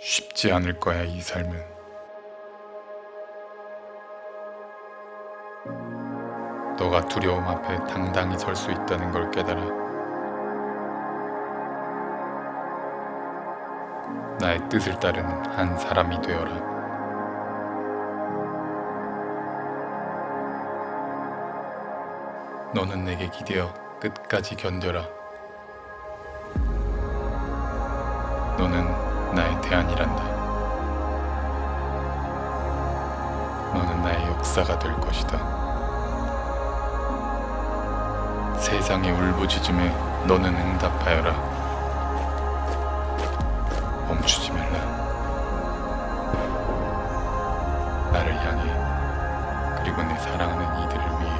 쉽지 않을 거야, 이 삶은. 너가 두려움 앞에 당당히 설 수 있다는 걸 깨달아. 나의 뜻을 따르는 한 사람이 되어라. 너는 내게 기대어 끝까지 견뎌라. 너는 나의 대안이란다. 너는 나의 역사가 될 것이다. 세상의 울부짖음에 너는 응답하여라. 멈추지 말라. 나를 향해, 그리고 내 사랑하는 이들을 위해.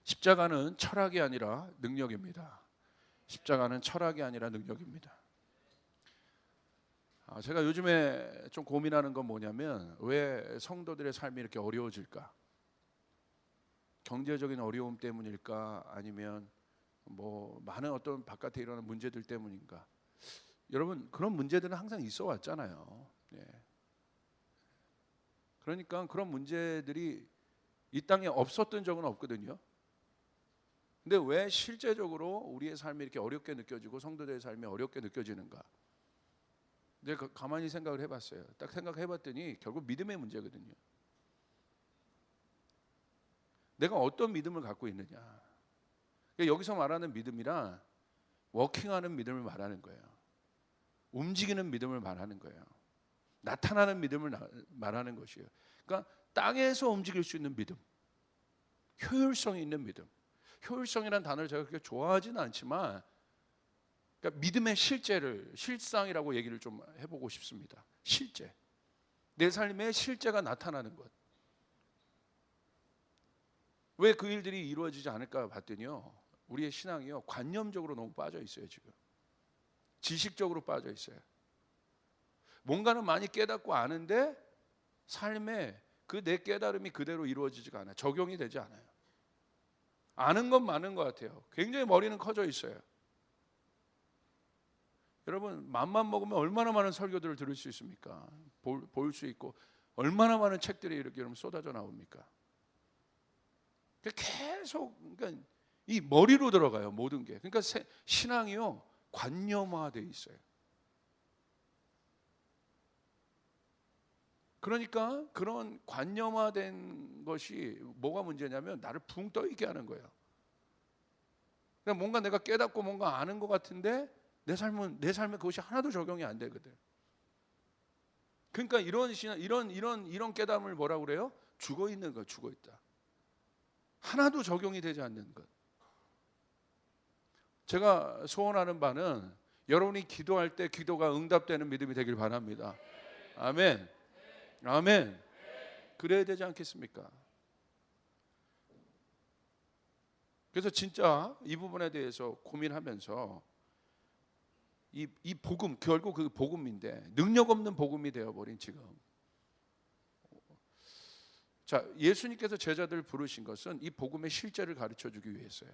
십자가는 철학이 아니라 능력입니다. 십자가는 철학이 아니라 능력입니다. 제가 요즘에 좀 고민하는 건 뭐냐면, 왜 성도들의 삶이 이렇게 어려워질까? 경제적인 어려움 때문일까? 아니면 뭐 많은 어떤 바깥에 일어나는 문제들 때문인가? 여러분, 그런 문제들은 항상 있어 왔잖아요. 그러니까 그런 문제들이 이 땅에 없었던 적은 없거든요. 근데 왜 실제적으로 우리의 삶이 이렇게 어렵게 느껴지고 성도들의 삶이 어렵게 느껴지는가? 근데 가만히 생각을 해봤어요. 딱 생각해봤더니 결국 믿음의 문제거든요. 내가 어떤 믿음을 갖고 있느냐. 그러니까 여기서 말하는 믿음이란 워킹하는 믿음을 말하는 거예요. 움직이는 믿음을 말하는 거예요. 나타나는 믿음을 말하는 것이에요. 그러니까 땅에서 움직일 수 있는 믿음, 효율성이 있는 믿음. 효율성이라는 단어를 제가 그렇게 좋아하지는 않지만, 그러니까 믿음의 실제를, 실상이라고 얘기를 좀 해보고 싶습니다. 실제, 내 삶의 실제가 나타나는 것. 왜 그 일들이 이루어지지 않을까 봤더니요, 우리의 신앙이요, 관념적으로 너무 빠져 있어요. 지금 지식적으로 빠져 있어요. 뭔가는 많이 깨닫고 아는데 삶에 그 내 깨달음이 그대로 이루어지지가 않아요. 적용이 되지 않아요. 아는 건 많은 것 같아요. 굉장히 머리는 커져 있어요. 여러분, 맘만 먹으면 얼마나 많은 설교들을 들을 수 있습니까? 볼 수 있고 얼마나 많은 책들이 이렇게 여러분 쏟아져 나옵니까? 계속, 그러니까 이 머리로 들어가요, 모든 게. 그러니까 신앙이요, 관념화되어 있어요. 그러니까 그런 관념화된 것이 뭐가 문제냐면, 나를 붕 떠 있게 하는 거예요. 그러니까 뭔가 내가 깨닫고 뭔가 아는 것 같은데 내 삶에 그것이 하나도 적용이 안 되거든. 그러니까 이런 깨달음을 뭐라고 그래요? 죽어 있는 거, 죽어 있다. 하나도 적용이 되지 않는 것. 제가 소원하는 바는 여러분이 기도할 때 기도가 응답되는 믿음이 되길 바랍니다. 아멘. 아멘. 그래야 되지 않겠습니까? 그래서 진짜 이 부분에 대해서 고민하면서 이 복음, 결국 그 복음인데 능력 없는 복음이 되어버린 지금. 자, 예수님께서 제자들을 부르신 것은 이 복음의 실제를 가르쳐주기 위해서요.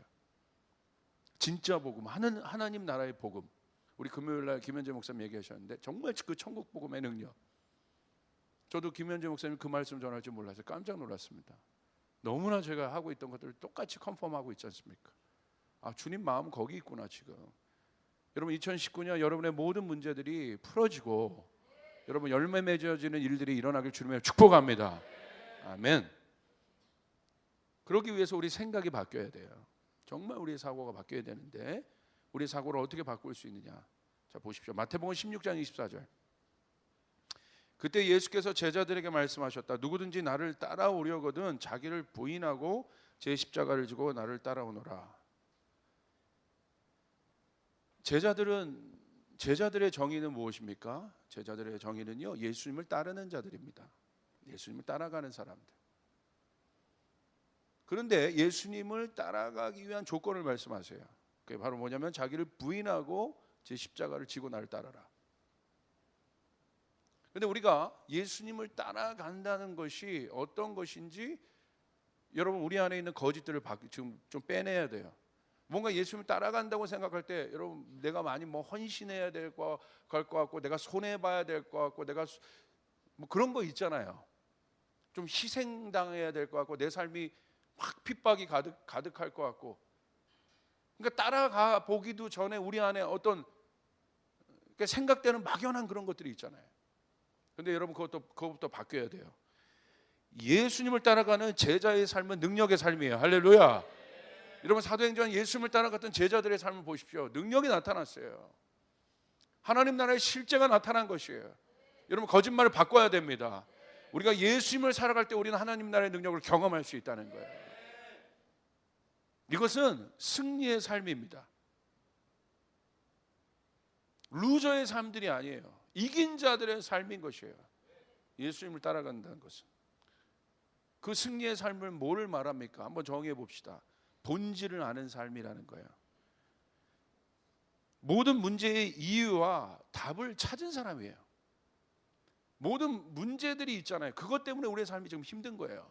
진짜 복음, 하나님 나라의 복음. 우리 금요일날 김현재 목사님 얘기하셨는데 정말 그 천국 복음의 능력. 저도 김현재 목사님 그 말씀 전할 줄 몰라서 깜짝 놀랐습니다. 너무나 제가 하고 있던 것들을 똑같이 컨펌하고 있지 않습니까? 아, 주님 마음 거기 있구나 지금. 여러분, 2019년 여러분의 모든 문제들이 풀어지고 여러분 열매 맺어지는 일들이 일어나길 주님의 축복합니다. 아멘. 그러기 위해서 우리 생각이 바뀌어야 돼요. 정말 우리의 사고가 바뀌어야 되는데, 우리의 사고를 어떻게 바꿀 수 있느냐? 자, 보십시오. 마태복음 16장 24절. 그때 예수께서 제자들에게 말씀하셨다. 누구든지 나를 따라오려거든 자기를 부인하고 제 십자가를 지고 나를 따라오너라. 제자들의 정의는 무엇입니까? 제자들의 정의는요, 예수님을 따르는 자들입니다. 예수님을 따라가는 사람들. 그런데 예수님을 따라가기 위한 조건을 말씀하세요. 그게 바로 뭐냐면 자기를 부인하고 제 십자가를 지고 나를 따라라. 근데 우리가 예수님을 따라간다는 것이 어떤 것인지 여러분 우리 안에 있는 거짓들을 지금 좀 빼내야 돼요. 뭔가 예수님을 따라간다고 생각할 때 여러분 내가 많이 뭐 헌신해야 될 것 같고 내가 손해 봐야 될 것 같고 내가 뭐 그런 거 있잖아요. 좀 희생당해야 될 것 같고 내 삶이 확 핍박이 가득할 것 같고, 그러니까 따라가 보기도 전에 우리 안에 어떤 생각되는 막연한 그런 것들이 있잖아요. 근데 여러분 그것부터 바뀌어야 돼요. 예수님을 따라가는 제자의 삶은 능력의 삶이에요. 할렐루야. 여러분 사도행전 예수님을 따라갔던 제자들의 삶을 보십시오. 능력이 나타났어요. 하나님 나라의 실제가 나타난 것이에요. 여러분 거짓말을 바꿔야 됩니다. 우리가 예수님을 살아갈 때 우리는 하나님 나라의 능력을 경험할 수 있다는 거예요. 이것은 승리의 삶입니다. 루저의 삶들이 아니에요. 이긴 자들의 삶인 것이에요. 예수님을 따라간다는 것은. 그 승리의 삶을 뭐를 말합니까? 한번 정의해 봅시다. 본질을 아는 삶이라는 거예요. 모든 문제의 이유와 답을 찾은 사람이에요. 모든 문제들이 있잖아요. 그것 때문에 우리의 삶이 지금 힘든 거예요.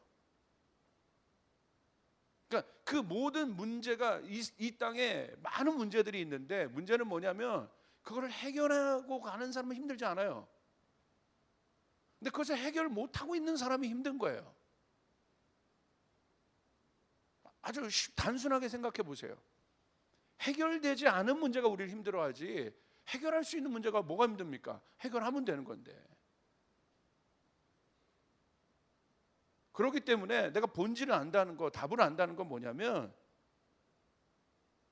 그러니까 그 모든 문제가 이 땅에 많은 문제들이 있는데, 문제는 뭐냐면 그거를 해결하고 가는 사람은 힘들지 않아요. 근데 그것을 해결 못하고 있는 사람이 힘든 거예요. 아주 단순하게 생각해 보세요. 해결되지 않은 문제가 우리를 힘들어하지 해결할 수 있는 문제가 뭐가 힘듭니까? 해결하면 되는 건데. 그렇기 때문에 내가 본질을 안다는 거, 답을 안다는 건 뭐냐면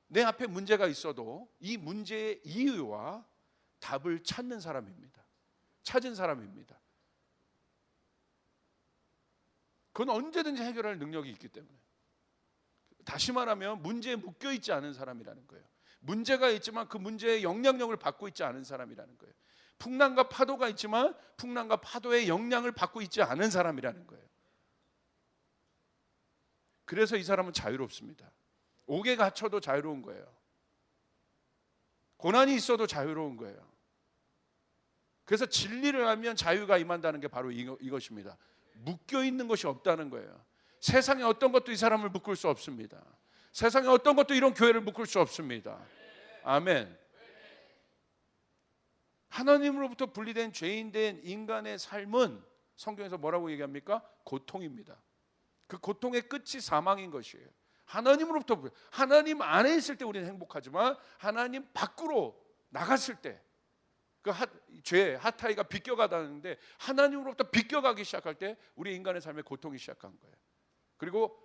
내 앞에 문제가 있어도 이 문제의 이유와 답을 찾는 사람입니다. 찾은 사람입니다. 그건 언제든지 해결할 능력이 있기 때문에. 다시 말하면 문제에 묶여 있지 않은 사람이라는 거예요. 문제가 있지만 그 문제의 영향력을 받고 있지 않은 사람이라는 거예요. 풍랑과 파도가 있지만 풍랑과 파도의 영향을 받고 있지 않은 사람이라는 거예요. 그래서 이 사람은 자유롭습니다. 옥에 갇혀도 자유로운 거예요. 고난이 있어도 자유로운 거예요. 그래서 진리를 알면 자유가 임한다는 게 바로 이것입니다. 묶여 있는 것이 없다는 거예요. 세상에 어떤 것도 이 사람을 묶을 수 없습니다. 세상에 어떤 것도 이런 교회를 묶을 수 없습니다. 아멘. 하나님으로부터 분리된 죄인된 인간의 삶은 성경에서 뭐라고 얘기합니까? 고통입니다. 그 고통의 끝이 사망인 것이에요. 하나님으로부터, 하나님 안에 있을 때 우리는 행복하지만 하나님 밖으로 나갔을 때 그 죄, 핫타이가 비껴가다는데 하나님으로부터 비껴가기 시작할 때 우리 인간의 삶에 고통이 시작한 거예요. 그리고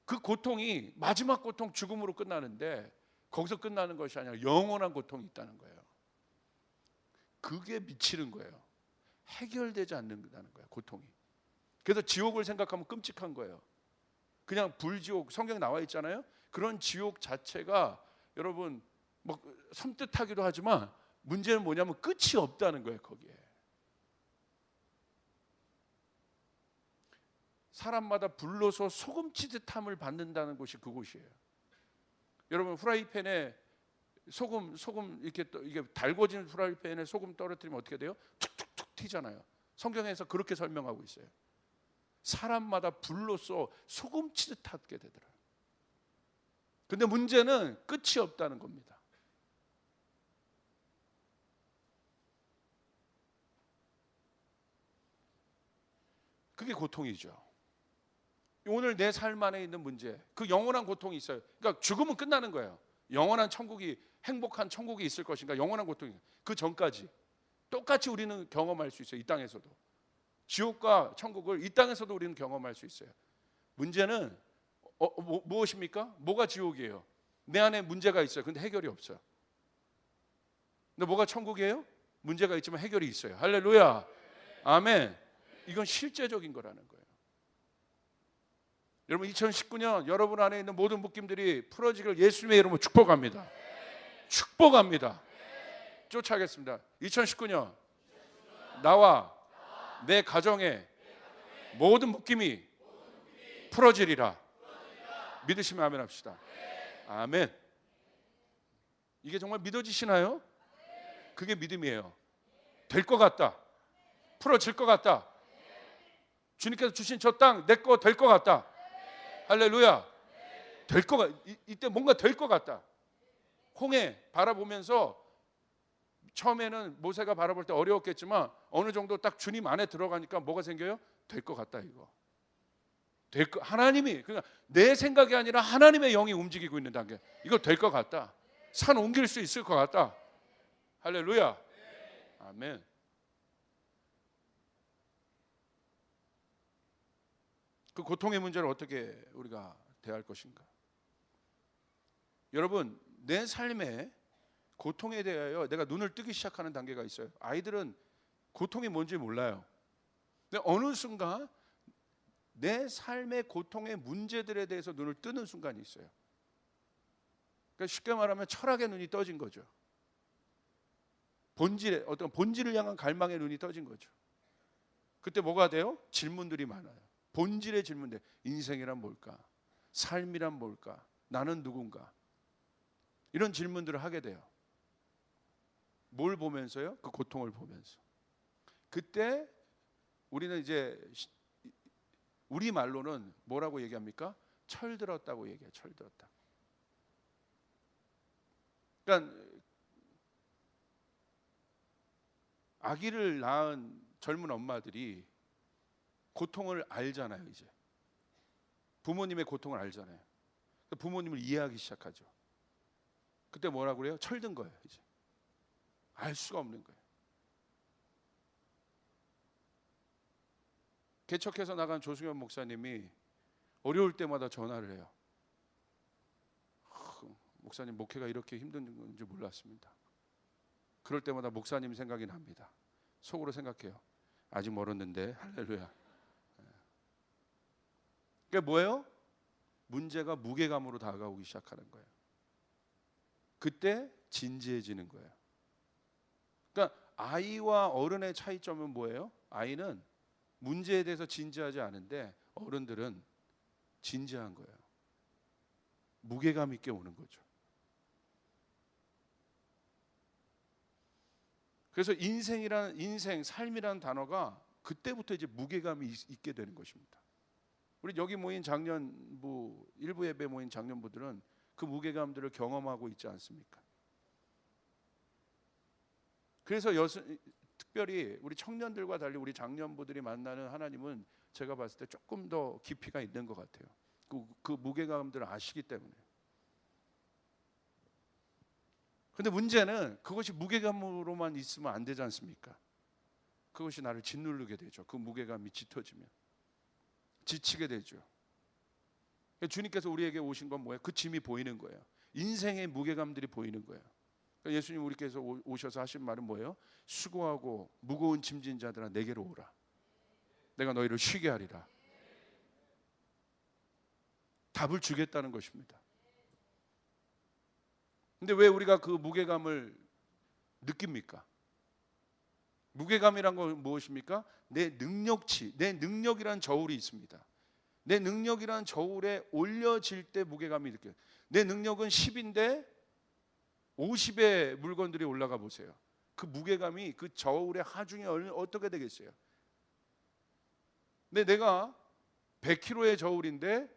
그 고통이 마지막 고통 죽음으로 끝나는데 거기서 끝나는 것이 아니라 영원한 고통이 있다는 거예요. 그게 미치는 거예요. 해결되지 않는다는 거예요, 고통이. 그래서 지옥을 생각하면 끔찍한 거예요. 그냥 불지옥, 성경에 나와 있잖아요. 그런 지옥 자체가 여러분 뭐 섬뜩하기도 하지만 문제는 뭐냐면 끝이 없다는 거예요, 거기에. 사람마다 불로서 소금치듯함을 받는다는 곳이 그곳이에요. 여러분 후라이팬에 소금 이렇게 이게 달궈진 후라이팬에 소금 떨어뜨리면 어떻게 돼요? 툭툭툭 튀잖아요. 성경에서 그렇게 설명하고 있어요. 사람마다 불로서 소금치듯하게 되더라고요. 근데 문제는 끝이 없다는 겁니다. 그게 고통이죠. 오늘 내 삶 안에 있는 문제, 그 영원한 고통이 있어요. 그러니까 죽으면 끝나는 거예요. 영원한 천국이, 행복한 천국이 있을 것인가, 영원한 고통이. 그 전까지 똑같이 우리는 경험할 수 있어요. 이 땅에서도. 지옥과 천국을 이 땅에서도 우리는 경험할 수 있어요. 문제는 무엇입니까? 뭐가 지옥이에요? 내 안에 문제가 있어요. 근데 해결이 없어요. 근데 뭐가 천국이에요? 문제가 있지만 해결이 있어요. 할렐루야. 아멘. 이건 실제적인 거라는 거예요. 여러분 2019년 여러분 안에 있는 모든 묶임들이 풀어지길 예수님의 이름으로 축복합니다. 축복합니다. 쫓아가겠습니다. 2019년 나와 내 가정에 모든 묶임이 풀어지리라. 믿으시면 아멘 합시다. 아멘. 이게 정말 믿어지시나요? 그게 믿음이에요. 될 것 같다. 풀어질 것 같다. 주님께서 주신 저 땅 내 거 될 것 같다. 할렐루야. 될 것 같. 이때 뭔가 될 것 같다. 홍해 바라보면서 처음에는 모세가 바라볼 때 어려웠겠지만 어느 정도 딱 주님 안에 들어가니까 뭐가 생겨요? 될 것 같다 이거. 하나님이 그러니까 내 생각이 아니라 하나님의 영이 움직이고 있는 단계. 이거 될 것 같다. 산 옮길 수 있을 것 같다. 할렐루야. 아멘. 그 고통의 문제를 어떻게 우리가 대할 것인가? 여러분, 내 삶에 고통에 대하여 내가 눈을 뜨기 시작하는 단계가 있어요. 아이들은 고통이 뭔지 몰라요. 근데 어느 순간 내 삶의 고통의 문제들에 대해서 눈을 뜨는 순간이 있어요. 그러니까 쉽게 말하면 철학의 눈이 떠진 거죠. 어떤 본질을 향한 갈망의 눈이 떠진 거죠. 그때 뭐가 돼요? 질문들이 많아요. 본질의 질문들. 인생이란 뭘까? 삶이란 뭘까? 나는 누군가? 이런 질문들을 하게 돼요. 뭘 보면서요? 그 고통을 보면서. 그때 우리는 이제 우리 말로는 뭐라고 얘기합니까? 철들었다고 얘기해요. 철들었다. 그러니까 아기를 낳은 젊은 엄마들이 고통을 알잖아요. 이제 부모님의 고통을 알잖아요. 부모님을 이해하기 시작하죠. 그때 뭐라고 그래요? 철든 거예요. 이제 알 수가 없는 거예요. 개척해서 나간 조승현 목사님이 어려울 때마다 전화를 해요. 목사님 목회가 이렇게 힘든 건지 몰랐습니다. 그럴 때마다 목사님 생각이 납니다. 속으로 생각해요. 아직 멀었는데. 할렐루야. 그게 뭐예요? 문제가 무게감으로 다가오기 시작하는 거예요. 그때 진지해지는 거예요. 그러니까 아이와 어른의 차이점은 뭐예요? 아이는 문제에 대해서 진지하지 않은데 어른들은 진지한 거예요. 무게감 있게 오는 거죠. 그래서 인생, 삶이라는 단어가 그때부터 이제 무게감이 있게 되는 것입니다. 우리 여기 모인 장년부, 일부 예배 모인 장년부들은 그 무게감들을 경험하고 있지 않습니까? 그래서 특별히 우리 청년들과 달리 우리 장년부들이 만나는 하나님은 제가 봤을 때 조금 더 깊이가 있는 것 같아요. 그 무게감들을 아시기 때문에. 근데 문제는 그것이 무게감으로만 있으면 안 되지 않습니까? 그것이 나를 짓누르게 되죠. 그 무게감이 짙어지면 지치게 되죠. 주님께서 우리에게 오신 건 뭐예요? 그 짐이 보이는 거예요. 인생의 무게감들이 보이는 거예요. 예수님 우리께서 오셔서 하신 말은 뭐예요? 수고하고 무거운 짐진 자들아 내게로 오라. 내가 너희를 쉬게 하리라. 답을 주겠다는 것입니다. 근데 왜 우리가 그 무게감을 느낍니까? 무게감이란 건 무엇입니까? 내 능력치, 내 능력이란 저울이 있습니다. 내 능력이란 저울에 올려질 때 무게감이 느껴요. 내 능력은 10인데 50의 물건들이 올라가 보세요. 그 무게감이 그 저울의 하중이 어떻게 되겠어요? 근데 내가 100kg의 저울인데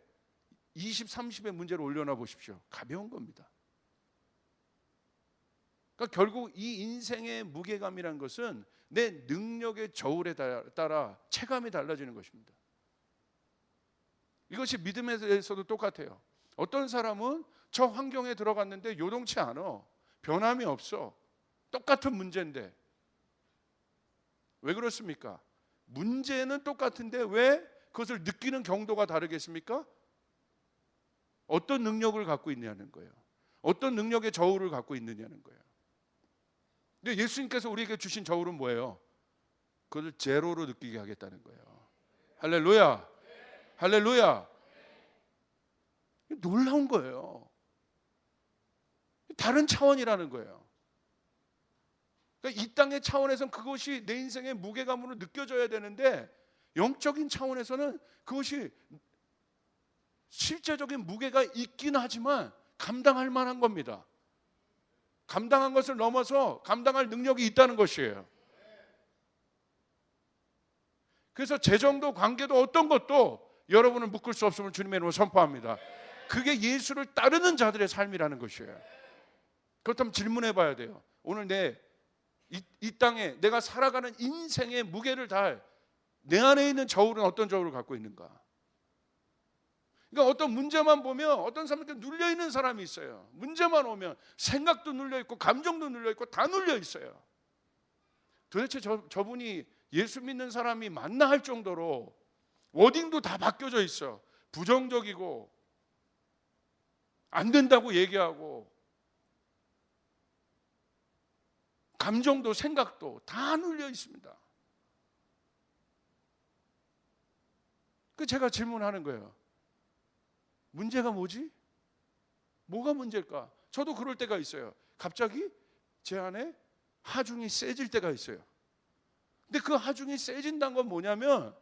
20, 30의 문제를 올려놔 보십시오. 가벼운 겁니다. 그러니까 결국 이 인생의 무게감이란 것은 내 능력의 저울에 따라 체감이 달라지는 것입니다. 이것이 믿음에 대해서도 똑같아요. 어떤 사람은 저 환경에 들어갔는데 요동치 않아. 변함이 없어. 똑같은 문제인데. 왜 그렇습니까? 문제는 똑같은데 왜 그것을 느끼는 경도가 다르겠습니까? 어떤 능력을 갖고 있느냐는 거예요. 어떤 능력의 저울을 갖고 있느냐는 거예요. 근데 예수님께서 우리에게 주신 저울은 뭐예요? 그것을 제로로 느끼게 하겠다는 거예요. 할렐루야. 할렐루야. 놀라운 거예요. 다른 차원이라는 거예요. 그러니까 이 땅의 차원에서는 그것이 내 인생의 무게감으로 느껴져야 되는데 영적인 차원에서는 그것이 실제적인 무게가 있긴 하지만 감당할 만한 겁니다. 감당한 것을 넘어서 감당할 능력이 있다는 것이에요. 그래서 재정도 관계도 어떤 것도 여러분을 묶을 수 없음을 주님의 이름으로 선포합니다. 그게 예수를 따르는 자들의 삶이라는 것이에요. 그렇다면 질문해 봐야 돼요. 오늘 이 땅에 내가 살아가는 인생의 무게를 다할 내 안에 있는 저울은 어떤 저울을 갖고 있는가? 그러니까 어떤 문제만 보면 어떤 사람들은 눌려 있는 사람이 있어요. 문제만 오면 생각도 눌려 있고 감정도 눌려 있고 다 눌려 있어요. 도대체 저분이 예수 믿는 사람이 맞나 할 정도로 워딩도 다 바뀌어져 있어. 부정적이고 안 된다고 얘기하고 감정도 생각도 다 눌려 있습니다. 그 제가 질문하는 거예요. 문제가 뭐지? 뭐가 문제일까? 저도 그럴 때가 있어요. 갑자기 제 안에 하중이 세질 때가 있어요. 근데 그 하중이 세진다는 건 뭐냐면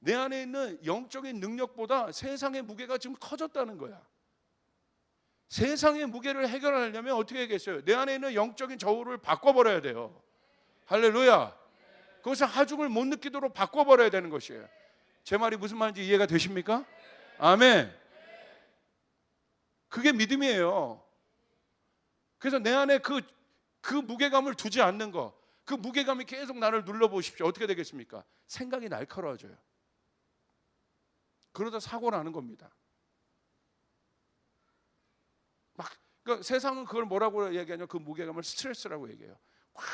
내 안에 있는 영적인 능력보다 세상의 무게가 지금 커졌다는 거야. 세상의 무게를 해결하려면 어떻게 하겠어요? 내 안에 있는 영적인 저울을 바꿔버려야 돼요. 할렐루야. 그것을 하중을 못 느끼도록 바꿔버려야 되는 것이에요. 제 말이 무슨 말인지 이해가 되십니까? 아멘. 그게 믿음이에요. 그래서 내 안에 그 무게감을 두지 않는 거, 그 무게감이 계속 나를 눌러보십시오. 어떻게 되겠습니까? 생각이 날카로워져요. 그러다 사고 나는 겁니다. 그러니까 세상은 그걸 뭐라고 얘기하냐면 그 무게감을 스트레스라고 얘기해요. 확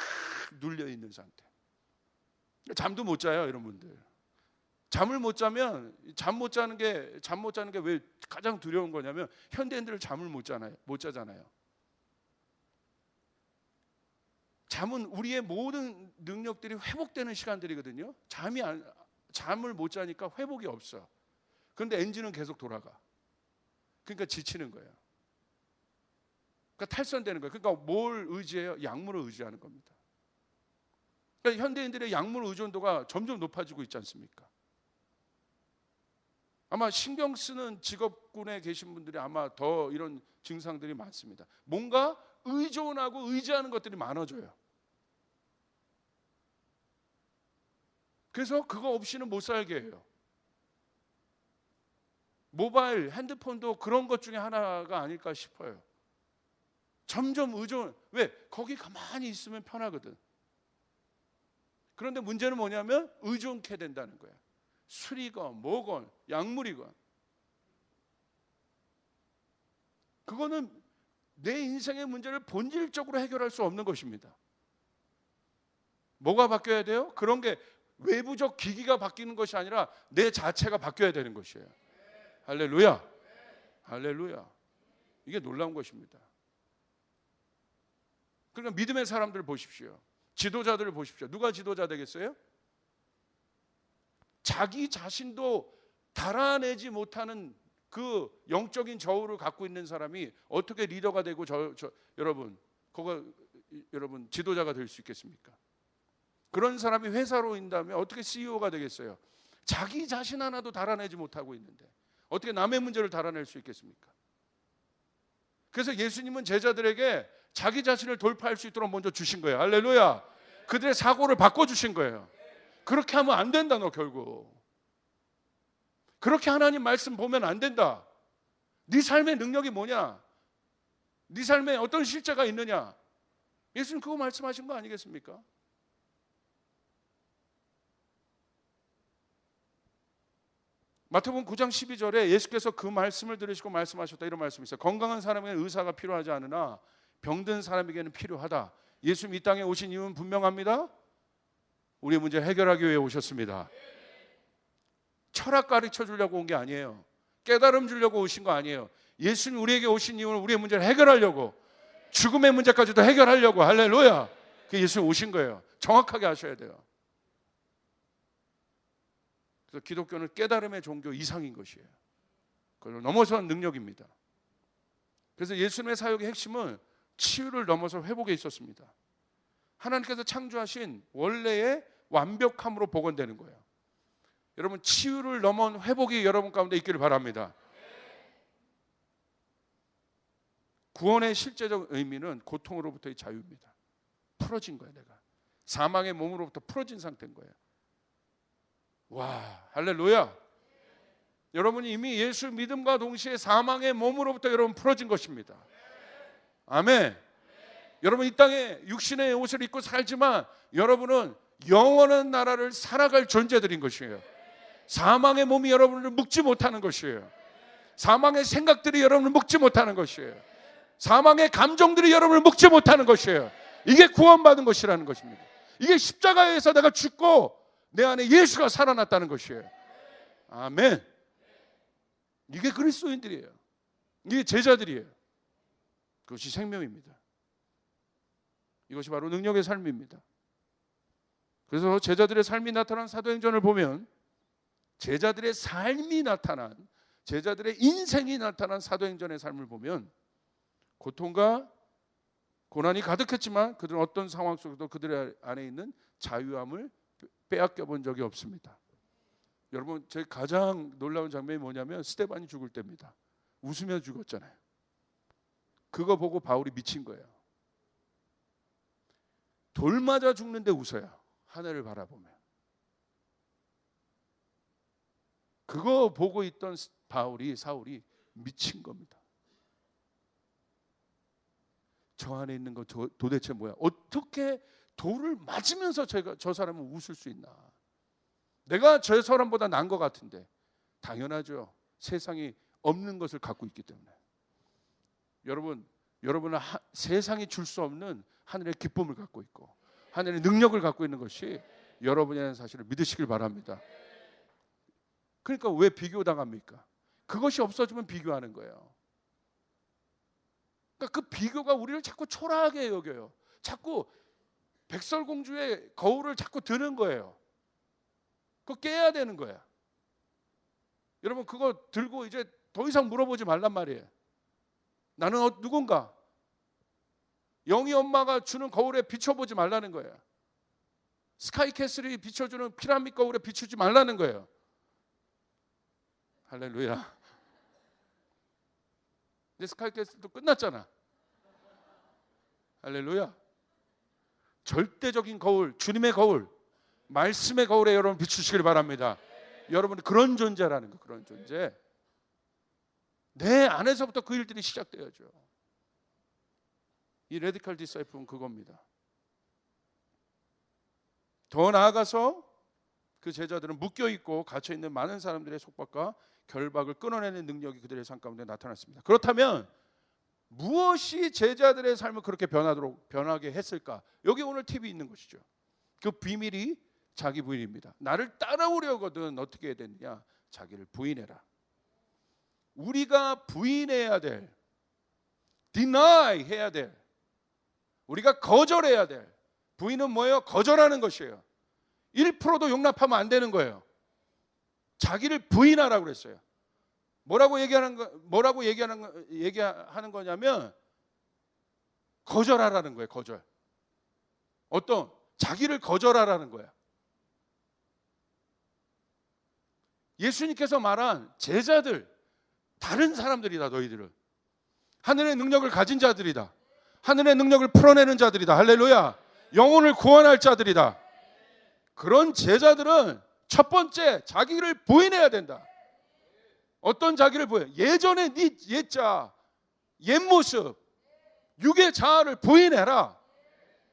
눌려 있는 상태. 잠도 못 자요, 이런 분들. 잠을 못 자면 잠 못 자는 게 왜 가장 두려운 거냐면 현대인들은 잠을 못 자잖아요. 잠은 우리의 모든 능력들이 회복되는 시간들이거든요. 잠을 못 자니까 회복이 없어. 그런데 엔진은 계속 돌아가. 그러니까 지치는 거예요. 그러니까 탈선되는 거예요. 그러니까 뭘 의지해요? 약물을 의지하는 겁니다. 그러니까 현대인들의 약물 의존도가 점점 높아지고 있지 않습니까? 아마 신경 쓰는 직업군에 계신 분들이 아마 더 이런 증상들이 많습니다. 뭔가 의존하고 의지하는 것들이 많아져요. 그래서 그거 없이는 못 살게 해요. 모바일, 핸드폰도 그런 것 중에 하나가 아닐까 싶어요. 점점 왜? 거기 가만히 있으면 편하거든. 그런데 문제는 뭐냐면 의존케 된다는 거야. 술이건 뭐건 약물이건. 그거는 내 인생의 문제를 본질적으로 해결할 수 없는 것입니다. 뭐가 바뀌어야 돼요? 그런 게 외부적 기기가 바뀌는 것이 아니라 내 자체가 바뀌어야 되는 것이에요. 할렐루야. 할렐루야. 이게 놀라운 것입니다. 그러니까 믿음의 사람들 보십시오. 지도자들을 보십시오. 누가 지도자 되겠어요? 자기 자신도 달아내지 못하는 그 영적인 저울을 갖고 있는 사람이 어떻게 리더가 되고 여러분 지도자가 될 수 있겠습니까? 그런 사람이 회사로 인다면 어떻게 CEO가 되겠어요? 자기 자신 하나도 달아내지 못하고 있는데 어떻게 남의 문제를 달아낼 수 있겠습니까? 그래서 예수님은 제자들에게 자기 자신을 돌파할 수 있도록 먼저 주신 거예요. 할렐루야. 그들의 사고를 바꿔주신 거예요. 그렇게 하면 안 된다. 너 결국 그렇게 하나님 말씀 보면 안 된다. 네 삶의 능력이 뭐냐? 네 삶에 어떤 실제가 있느냐? 예수님 그거 말씀하신 거 아니겠습니까? 마태복음 9장 12절에 예수께서 그 말씀을 들으시고 말씀하셨다, 이런 말씀이 있어요. 건강한 사람에게는 의사가 필요하지 않으나 병든 사람에게는 필요하다. 예수님 이 땅에 오신 이유는 분명합니다. 우리의 문제를 해결하기 위해 오셨습니다. 철학 가르쳐 주려고 온 게 아니에요. 깨달음 주려고 오신 거 아니에요. 예수님 우리에게 오신 이유는 우리의 문제를 해결하려고, 죽음의 문제까지도 해결하려고. 할렐루야. 그 예수님 오신 거예요. 정확하게 아셔야 돼요. 그래서 기독교는 깨달음의 종교 이상인 것이에요. 그걸 넘어선 능력입니다. 그래서 예수님의 사역의 핵심은 치유를 넘어서 회복에 있었습니다. 하나님께서 창조하신 원래의 완벽함으로 복원되는 거예요. 여러분 치유를 넘은 회복이 여러분 가운데 있기를 바랍니다. 구원의 실제적 의미는 고통으로부터의 자유입니다. 풀어진 거야. 내가 사망의 몸으로부터 풀어진 상태인 거예요. 와, 할렐루야. 여러분이 이미 예수 믿음과 동시에 사망의 몸으로부터 여러분 풀어진 것입니다. 아멘. 여러분 이 땅에 육신의 옷을 입고 살지만 여러분은 영원한 나라를 살아갈 존재들인 것이에요. 사망의 몸이 여러분을 묶지 못하는 것이에요. 사망의 생각들이 여러분을 묶지 못하는 것이에요. 사망의 감정들이 여러분을 묶지 못하는 것이에요. 이게 구원받은 것이라는 것입니다. 이게 십자가에서 내가 죽고 내 안에 예수가 살아났다는 것이에요. 아멘. 이게 그리스도인들이에요. 이게 제자들이에요. 그것이 생명입니다. 이것이 바로 능력의 삶입니다. 그래서 제자들의 삶이 나타난 사도행전을 보면 제자들의 삶이 나타난, 제자들의 인생이 나타난 사도행전의 삶을 보면 고통과 고난이 가득했지만 그들은 어떤 상황 속에도 그들의 안에 있는 자유함을 빼앗겨 본 적이 없습니다. 여러분, 제 가장 놀라운 장면이 뭐냐면 스데반이 죽을 때입니다. 웃으며 죽었잖아요. 그거 보고 바울이 미친 거예요. 돌 맞아 죽는데 웃어요. 하늘을 바라보며. 그거 보고 있던 사울이 미친 겁니다. 저 안에 있는 거 도대체 뭐야? 어떻게 돌을 맞으면서 저 사람은 웃을 수 있나? 내가 저 사람보다 나은 것 같은데. 당연하죠. 세상이 없는 것을 갖고 있기 때문에. 여러분은 세상이 줄 수 없는 하늘의 기쁨을 갖고 있고 하늘의 능력을 갖고 있는 것이 여러분이라는 사실을 믿으시길 바랍니다. 그러니까 왜 비교당합니까? 그것이 없어지면 비교하는 거예요. 그러니까 그 비교가 우리를 자꾸 초라하게 여겨요. 자꾸 백설공주의 거울을 자꾸 드는 거예요. 그거 깨야 되는 거야. 여러분 그거 들고 이제 더 이상 물어보지 말란 말이에요. 나는 누군가? 영희 엄마가 주는 거울에 비춰보지 말라는 거예요. 스카이캐슬이 비춰주는 피라밋 거울에 비추지 말라는 거예요. 할렐루야. 근데 스카이캐슬도 끝났잖아. 할렐루야. 절대적인 거울, 주님의 거울, 말씀의 거울에 여러분 비추시길 바랍니다. 여러분은 그런 존재라는 거, 그런 존재. 내 안에서부터 그 일들이 시작돼야죠. 이 레디컬 디사이플은 그겁니다. 더 나아가서 그 제자들은 묶여있고 갇혀있는 많은 사람들의 속박과 결박을 끊어내는 능력이 그들의 삶 가운데 나타났습니다. 그렇다면 무엇이 제자들의 삶을 그렇게 변하게 했을까? 여기 오늘 팁이 있는 것이죠. 그 비밀이 자기 부인입니다. 나를 따라오려거든 어떻게 해야 되느냐? 자기를 부인해라. 우리가 부인해야 될, deny 해야 될, 우리가 거절해야 될, 부인은 뭐예요? 거절하는 것이에요. 1%도 용납하면 안 되는 거예요. 자기를 부인하라고 그랬어요. 뭐라고 얘기하는 거냐면 거절하라는 거예요. 거절. 자기를 거절하라는 거야. 예수님께서 말한 제자들, 다른 사람들이다. 너희들은 하늘의 능력을 가진 자들이다. 하늘의 능력을 풀어내는 자들이다. 할렐루야. 영혼을 구원할 자들이다. 그런 제자들은 첫 번째 자기를 부인해야 된다. 어떤 자기를 부인? 예전의 네 옛자, 옛 모습, 육의 자아를 부인해라.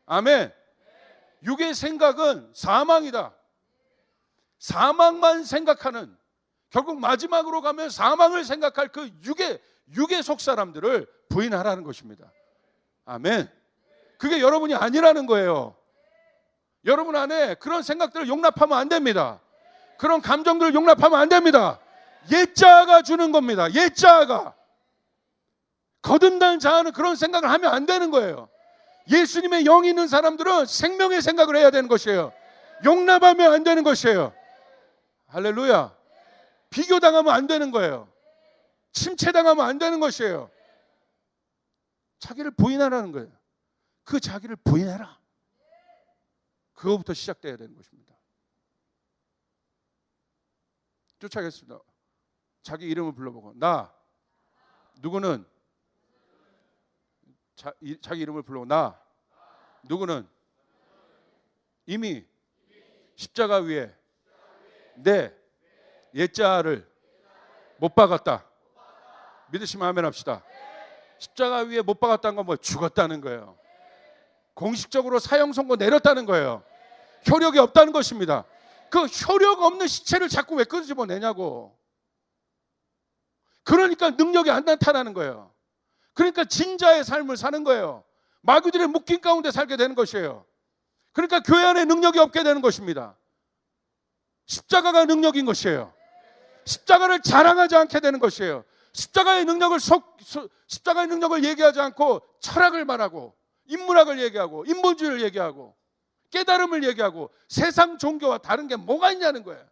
아멘. 육의 생각은 사망이다. 사망만 생각하는, 결국 마지막으로 가면 사망을 생각할 그 육의 속 사람들을 부인하라는 것입니다. 아멘. 그게 여러분이 아니라는 거예요. 여러분 안에 그런 생각들을 용납하면 안 됩니다. 그런 감정들을 용납하면 안 됩니다. 옛자아가 주는 겁니다. 옛자아가. 거듭난 자아는 그런 생각을 하면 안 되는 거예요. 예수님의 영이 있는 사람들은 생명의 생각을 해야 되는 것이에요. 용납하면 안 되는 것이에요. 할렐루야. 비교당하면 안 되는 거예요. 침체당하면 안 되는 것이에요. 자기를 부인하라는 거예요. 그 자기를 부인해라. 그거부터 시작돼야 되는 것입니다. 쫓아가겠습니다. 자기 이름을 불러보고 나 누구는 자기 이름을 부르고 나 누구는 이미 십자가 위에 내 옛자를 못 박았다. 믿으시면 아멘 합시다. 십자가 위에 못 박았다는 건 뭐 죽었다는 거예요. 공식적으로 사형 선고 내렸다는 거예요. 효력이 없다는 것입니다. 그 효력 없는 시체를 자꾸 왜 끄집어내냐고. 그러니까 능력이 안 나타나는 거예요. 그러니까 진자의 삶을 사는 거예요. 마귀들의 묶임 가운데 살게 되는 것이에요. 그러니까 교회 안에 능력이 없게 되는 것입니다. 십자가가 능력인 것이에요. 십자가를 자랑하지 않게 되는 것이에요. 십자가의 능력을 얘기하지 않고 철학을 말하고 인문학을 얘기하고 인본주의를 얘기하고 깨달음을 얘기하고 세상 종교와 다른 게 뭐가 있냐는 거예요.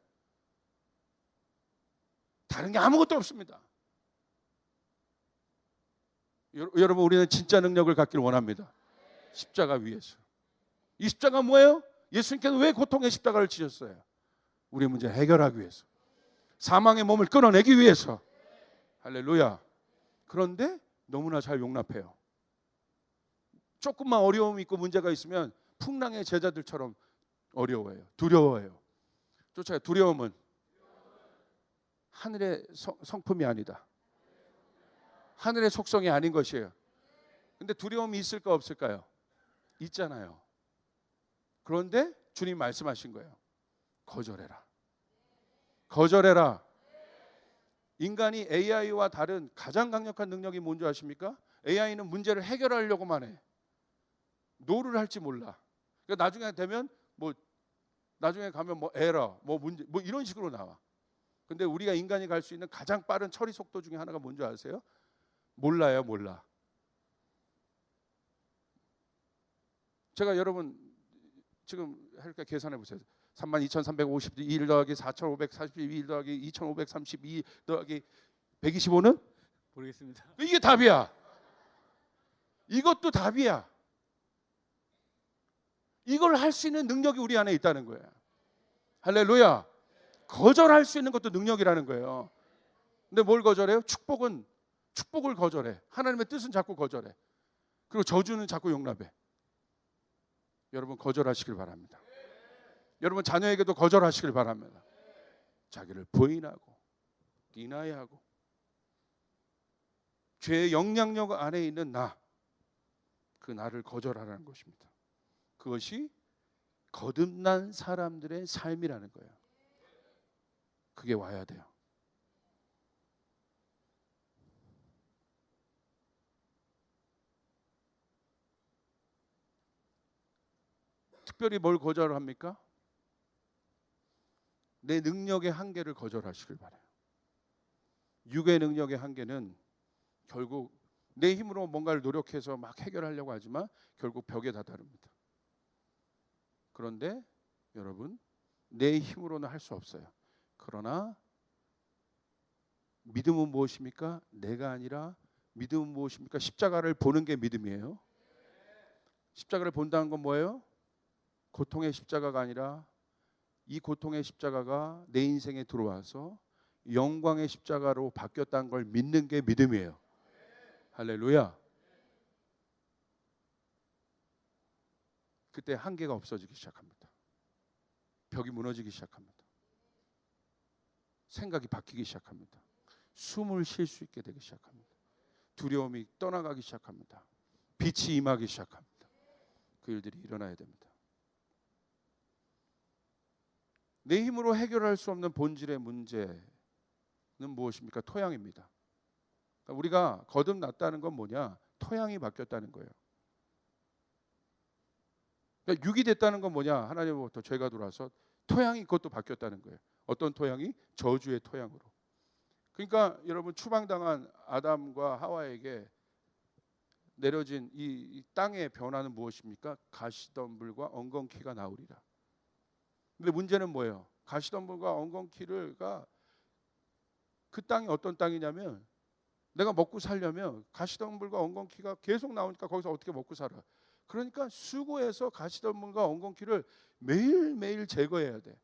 다른 게 아무것도 없습니다. 여러분, 우리는 진짜 능력을 갖기를 원합니다. 십자가 위에서. 이 십자가 뭐예요? 예수님께서 왜 고통의 십자가를 지셨어요? 우리의 문제를 해결하기 위해서, 사망의 몸을 끊어내기 위해서. 할렐루야. 그런데 너무나 잘 용납해요. 조금만 어려움이 있고 문제가 있으면 풍랑의 제자들처럼 어려워해요. 두려워해요. 쫓아요. 두려움은 하늘의 성품이 아니다. 하늘의 속성이 아닌 것이에요. 근데 두려움이 있을까 없을까요? 있잖아요. 그런데 주님 말씀하신 거예요. 거절해라. 거절해라. 인간이 AI와 다른 가장 강력한 능력이 뭔지 아십니까? AI는 문제를 해결하려고만 해. 노를 할지 몰라. 그러니까 나중에 되면 나중에 가면 에러, 문제, 이런 식으로 나와. 근데 우리가 인간이 갈 수 있는 가장 빠른 처리 속도 중에 하나가 뭔지 아세요? 몰라요, 몰라. 제가 여러분 지금 할까 계산해 보세요. 32,352 더하기 4,542 더하기 2,532 더하기 125는? 모르겠습니다. 이게 답이야. 이것도 답이야. 이걸 할 수 있는 능력이 우리 안에 있다는 거예요. 할렐루야. 거절할 수 있는 것도 능력이라는 거예요. 근데 뭘 거절해요? 축복을 거절해. 하나님의 뜻은 자꾸 거절해. 그리고 저주는 자꾸 용납해. 여러분, 거절하시길 바랍니다. 여러분, 자녀에게도 거절하시길 바랍니다. 자기를 부인하고 디나이하고 죄의 영향력 안에 있는 그 나를 거절하라는 것입니다. 그것이 거듭난 사람들의 삶이라는 거예요. 그게 와야 돼요. 특별히 뭘 거절합니까? 내 능력의 한계를 거절하시길 바라요. 육의 능력의 한계는 결국 내 힘으로 뭔가를 노력해서 막 해결하려고 하지만 결국 벽에 다다릅니다. 그런데 여러분, 내 힘으로는 할 수 없어요. 그러나 믿음은 무엇입니까? 내가 아니라 믿음은 무엇입니까? 십자가를 보는 게 믿음이에요. 십자가를 본다는 건 뭐예요? 고통의 십자가가 아니라 이 고통의 십자가가 내 인생에 들어와서 영광의 십자가로 바뀌었다는 걸 믿는 게 믿음이에요. 할렐루야. 그때 한계가 없어지기 시작합니다. 벽이 무너지기 시작합니다. 생각이 바뀌기 시작합니다. 숨을 쉴 수 있게 되기 시작합니다. 두려움이 떠나가기 시작합니다. 빛이 임하기 시작합니다. 그 일들이 일어나야 됩니다. 내 힘으로 해결할 수 없는 본질의 문제는 무엇입니까? 토양입니다. 그러니까 우리가 거듭났다는 건 뭐냐? 토양이 바뀌었다는 거예요. 그러니까 육이 됐다는 건 뭐냐? 하나님으로부터 죄가 들어와서 토양이 그것도 바뀌었다는 거예요. 어떤 토양이? 저주의 토양으로. 그러니까 여러분, 추방당한 아담과 하와에게 내려진 이 땅의 변화는 무엇입니까? 가시덤불과 엉겅퀴가 나오리라. 근데 문제는 뭐예요? 가시덤불과 엉겅퀴가 그 땅이 어떤 땅이냐면, 내가 먹고 살려면 가시덤불과 엉겅퀴가 계속 나오니까 거기서 어떻게 먹고 살아? 그러니까 수고해서 가시덤불과 엉겅퀴를 매일매일 제거해야 돼.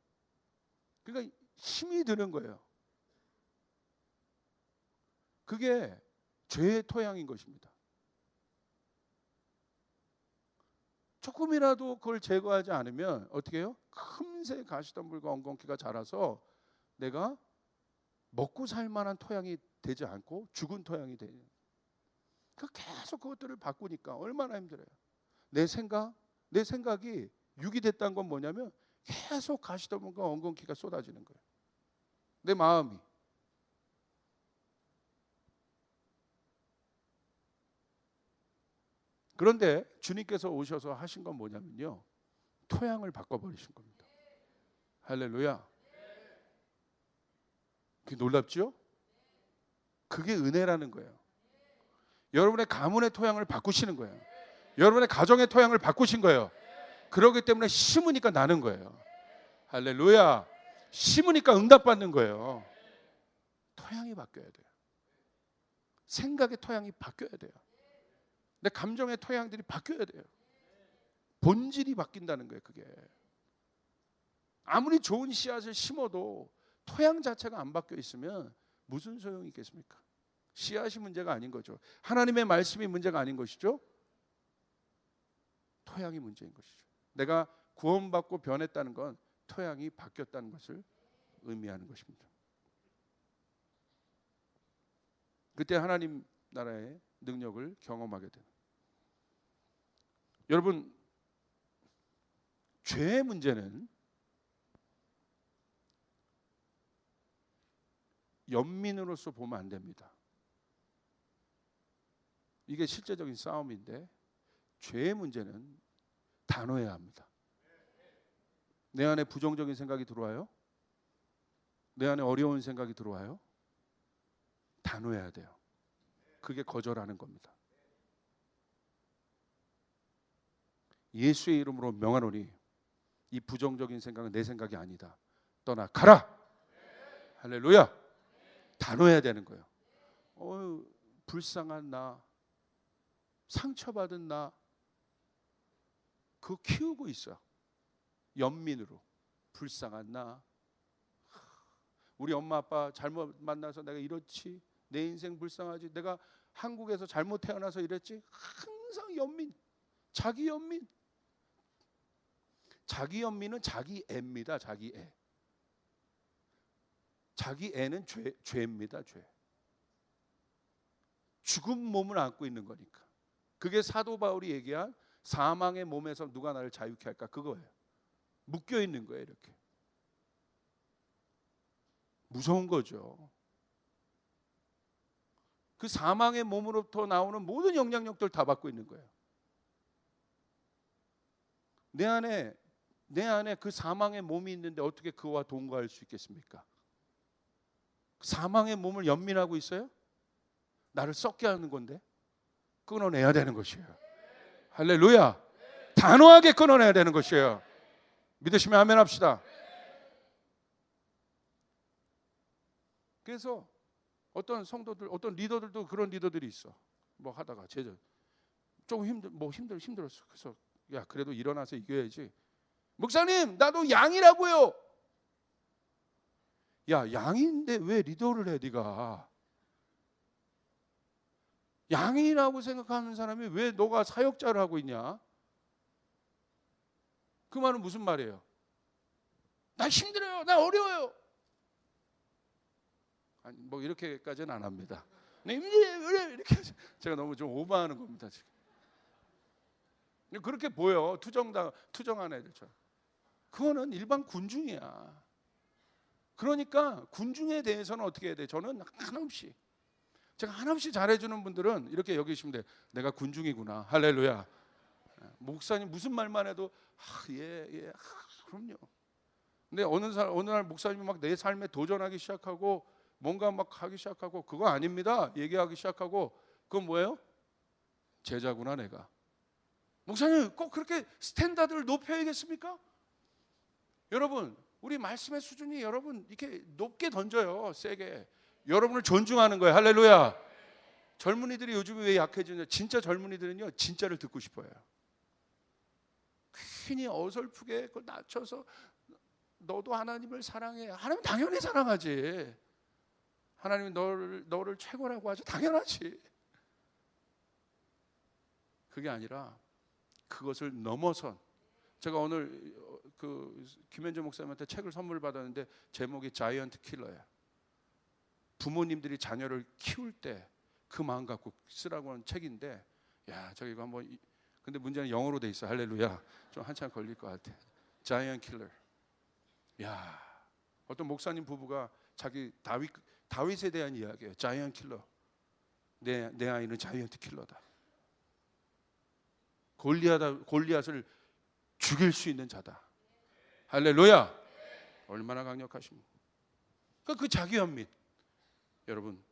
그러니까 힘이 드는 거예요. 그게 죄의 토양인 것입니다. 조금이라도 그걸 제거하지 않으면 어떻게 해요? 금세 가시덤불과 엉겅퀴가 자라서 내가 먹고 살 만한 토양이 되지 않고 죽은 토양이 돼요. 계속 그것들을 바꾸니까 얼마나 힘들어요. 내 생각이 유기됐다는 건 뭐냐면 계속 가시덤불과 엉겅퀴가 쏟아지는 거예요. 내 마음이. 그런데 주님께서 오셔서 하신 건 뭐냐면요, 토양을 바꿔버리신 겁니다. 할렐루야. 그게 놀랍죠? 그게 은혜라는 거예요. 여러분의 가문의 토양을 바꾸시는 거예요. 여러분의 가정의 토양을 바꾸신 거예요. 그러기 때문에 심으니까 나는 거예요. 할렐루야. 심으니까 응답받는 거예요. 토양이 바뀌어야 돼요. 생각의 토양이 바뀌어야 돼요. 내 감정의 토양들이 바뀌어야 돼요. 본질이 바뀐다는 거예요. 그게 아무리 좋은 씨앗을 심어도 토양 자체가 안 바뀌어 있으면 무슨 소용이 있겠습니까? 씨앗이 문제가 아닌 거죠. 하나님의 말씀이 문제가 아닌 것이죠. 토양이 문제인 것이죠. 내가 구원받고 변했다는 건 토양이 바뀌었다는 것을 의미하는 것입니다. 그때 하나님 나라의 능력을 경험하게 되는. 여러분, 죄의 문제는 연민으로서 보면 안 됩니다. 이게 실제적인 싸움인데 죄의 문제는 단호해야 합니다. 내 안에 부정적인 생각이 들어와요? 내 안에 어려운 생각이 들어와요? 단호해야 돼요. 그게 거절하는 겁니다. 예수의 이름으로 명하노니 이 부정적인 생각은 내 생각이 아니다. 떠나 가라. 할렐루야. 단호해야 되는 거예요. 불쌍한 나, 상처받은 나, 그거 키우고 있어. 연민으로. 불쌍한 나, 우리 엄마 아빠 잘못 만나서 내가 이렇지, 내 인생 불쌍하지, 내가 한국에서 잘못 태어나서 이랬지. 항상 연민, 자기 연민. 자기 연민은 자기 애입니다. 자기 애. 자기 애는 죄입니다. 죄. 죽은 몸을 안고 있는 거니까. 그게 사도 바울이 얘기한 사망의 몸에서 누가 나를 자유케 할까, 그거예요. 묶여 있는 거예요. 이렇게 무서운 거죠. 그 사망의 몸으로부터 나오는 모든 영향력들 다 받고 있는 거예요. 내 안에 그 사망의 몸이 있는데 어떻게 그와 동거할 수 있겠습니까? 사망의 몸을 연민하고 있어요? 나를 썩게 하는 건데 끊어내야 되는 것이에요. 할렐루야. 단호하게 끊어내야 되는 것이에요. 믿으시면 아멘 합시다. 그래서 어떤 성도들, 어떤 리더들도 그런 리더들이 있어. 뭐 하다가 제자 조금 힘들었어. 그래서 야, 그래도 일어나서 이겨야지. 목사님, 나도 양이라고요. 야, 양인데 왜 리더를 해? 네가 양이라고 생각하는 사람이 왜 너가 사역자를 하고 있냐? 그 말은 무슨 말이에요? 나 힘들어요, 나 어려워요. 아니, 뭐 이렇게까지는 안 합니다. 네, 이렇게 제가 너무 좀 오버하는 겁니다 지금. 그렇게 보여. 투정한 애들처럼. 그거는 일반 군중이야. 그러니까 군중에 대해서는 어떻게 해야 돼? 저는 한없이, 제가 한없이 잘해주는 분들은 이렇게 여기시면 돼. 내가 군중이구나. 할렐루야. 목사님 무슨 말만 해도 그럼요. 근데 어느 날 목사님이 막 내 삶에 도전하기 시작하고 뭔가 막 하기 시작하고, 그거 아닙니다. 얘기하기 시작하고, 그건 뭐예요? 제자구나 내가. 목사님 꼭 그렇게 스탠다드를 높여야겠습니까? 여러분, 우리 말씀의 수준이 여러분 이렇게 높게 던져요. 세게. 여러분을 존중하는 거예요. 할렐루야. 젊은이들이 요즘에 왜 약해지냐? 진짜 젊은이들은요, 진짜를 듣고 싶어요. 괜히 어설프게 그걸 낮춰서 너도 하나님을 사랑해. 하나님 당연히 사랑하지. 하나님이 너를 최고라고 하죠. 당연하지. 그게 아니라 그것을 넘어선, 제가 오늘 그 김현재 목사님한테 책을 선물 받았는데 제목이 자이언트 킬러야. 부모님들이 자녀를 키울 때 그 마음 갖고 쓰라고 하는 책인데, 야, 저기 이거 한번, 근데 문제는 영어로 돼 있어. 할렐루야. 좀 한참 걸릴 것 같아. 자이언트 킬러. 야, 어떤 목사님 부부가 자기 다윗에 대한 이야기예요. 자이언트 킬러. 내 아이는 자이언트 킬러다. 골리앗을 죽일 수 있는 자다. 할렐루야. 얼마나 강력하십니까? 그 자기 연민, 여러분,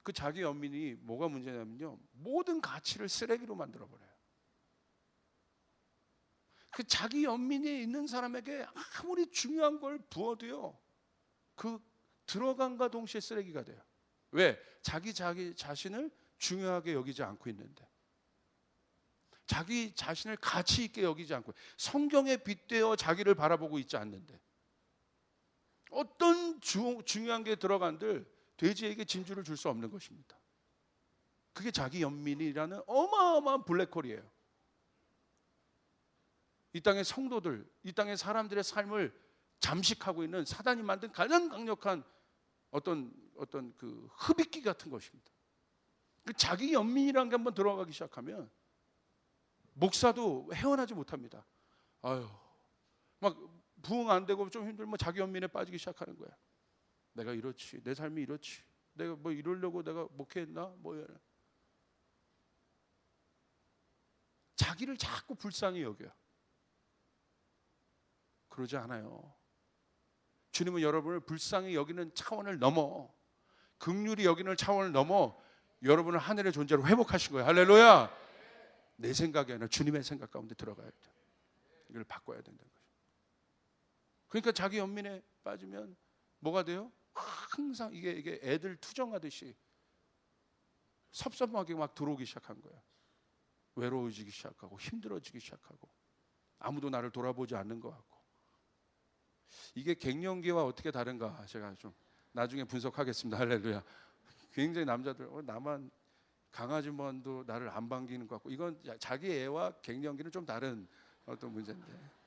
그 자기 연민이 뭐가 문제냐면요, 모든 가치를 쓰레기로 만들어 버려요. 그 자기 연민이 있는 사람에게 아무리 중요한 걸 부어도요, 그 들어간과 동시에 쓰레기가 돼요. 왜? 자기 자신을 중요하게 여기지 않고 있는데, 자기 자신을 가치 있게 여기지 않고, 성경에 빗대어 자기를 바라보고 있지 않는데, 어떤 중요한 게 들어간들 돼지에게 진주를 줄 수 없는 것입니다. 그게 자기 연민이라는 어마어마한 블랙홀이에요. 이 땅의 성도들, 이 땅의 사람들의 삶을 잠식하고 있는 사단이 만든 가장 강력한 어떤 그 흡입기 같은 것입니다. 그 자기 연민이라는 게 한번 들어가기 시작하면 목사도 헤어나지 못합니다. 아유, 막 부응 안 되고 좀 힘들면 자기 연민에 빠지기 시작하는 거야. 내가 이렇지, 내 삶이 이렇지, 내가 뭐 이러려고 내가 목회했나, 뭐 자기를 자꾸 불쌍히 여겨요. 그러지 않아요. 주님은 여러분을 불쌍히 여기는 차원을 넘어, 긍휼히 여기는 차원을 넘어 여러분을 하늘의 존재로 회복하신 거예요. 할렐루야. 내 생각이 아니라 주님의 생각 가운데 들어가야 돼. 이걸 바꿔야 된다는 거죠. 그러니까 자기 연민에 빠지면 뭐가 돼요? 항상 이게 애들 투정하듯이 섭섭하게 막 들어오기 시작한 거예요. 외로워지기 시작하고 힘들어지기 시작하고 아무도 나를 돌아보지 않는 것 같고. 이게 갱년기와 어떻게 다른가 제가 좀 나중에 분석하겠습니다. 할렐루야. 굉장히 남자들 나만 강아지만도 나를 안 반기는 것 같고, 이건 자기 애와 갱년기는 좀 다른 어떤 문제인데,